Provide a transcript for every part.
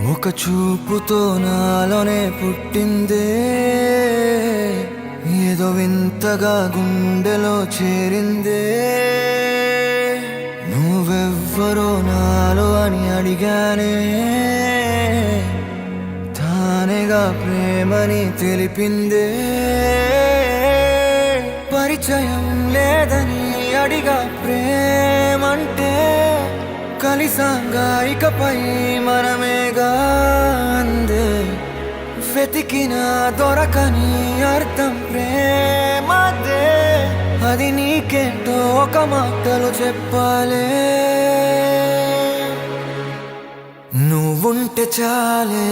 ఒక చూపుతో నాలోనే పుట్టిందే, ఏదో వింతగా గుండెలో చేరిందే. నువ్వెవ్వరో నాలో అని అడిగానే, తానేగా ప్రేమని తెలిపిందే. పరిచయం లేదని అడిగా ప్రేమంటే, కలిసాంగా ఇకపై మనమేగా అందే. వెతికిన దొరకని అర్థం ప్రేమదే, అది నీకేంటో ఒక మాటలో చెప్పాలే. నువ్వుంటే చాలే,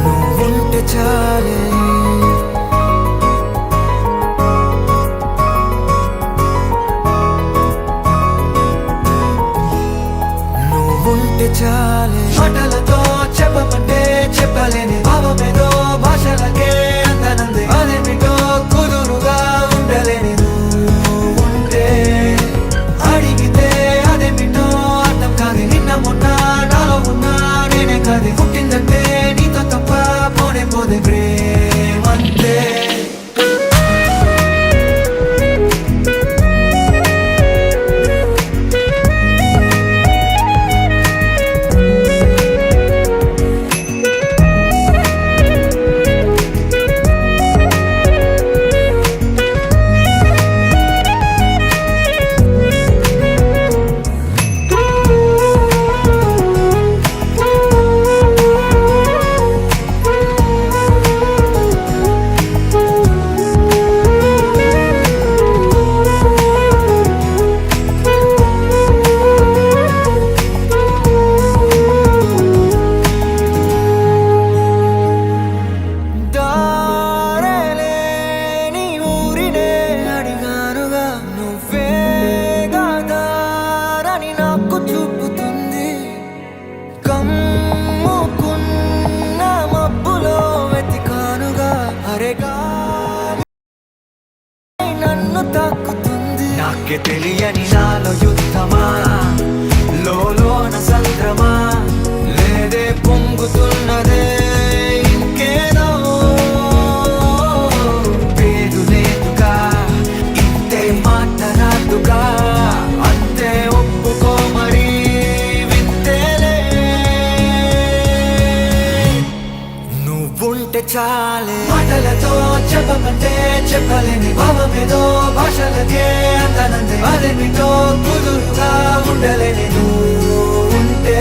నువ్వుంటే చాలే, నువ్వుంటే చాలే. మాటలతో చెప్పమంటే చెప్పలేని భావమేదో భాషలకే అందనందే. అదేమిటో కుదురుగా ఉండలేని నువ్వుంటే, అడిగితే అదేమిటో అర్థం కాదు. నిన్న మొన్న నాలో ఉన్నా నేనే కాదు. పుట్టిందంటే నీతో తప్ప పోనే పోదే ప్రేమంతే. నన్ను తాకుతుంది నాకే తెలియని నాలో యుద్ధమా, లోన సంద్రమా, లేదే పొంగుతున్నదే ఇంకేదో. పేరు లేదుగా, ఇంతే మాట రాదుగా, అంతే ఒప్పుకో మరి వింతేలే. నువ్వుంటే చాలే, మాటలతో చెప్పమంటే చెప్పలేని భావమేదో భాషలకే అందనందే. అదేమిటో కుదురుగా ఉండలేని నువ్వుంటే,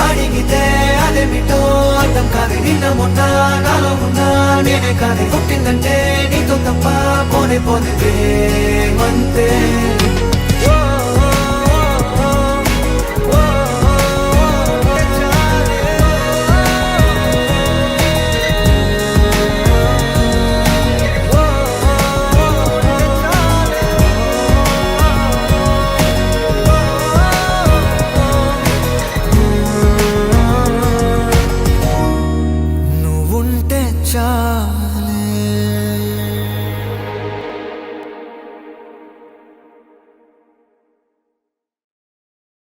అడిగితే అదేమిటో అర్థం కాదు. నిన్న మొన్న నాలో ఉన్నా నేనే కాదు. పుట్టిందంటే నీతో తప్ప పోనే పోనే ప్రేమంతే. నువ్వుంటే చాలే.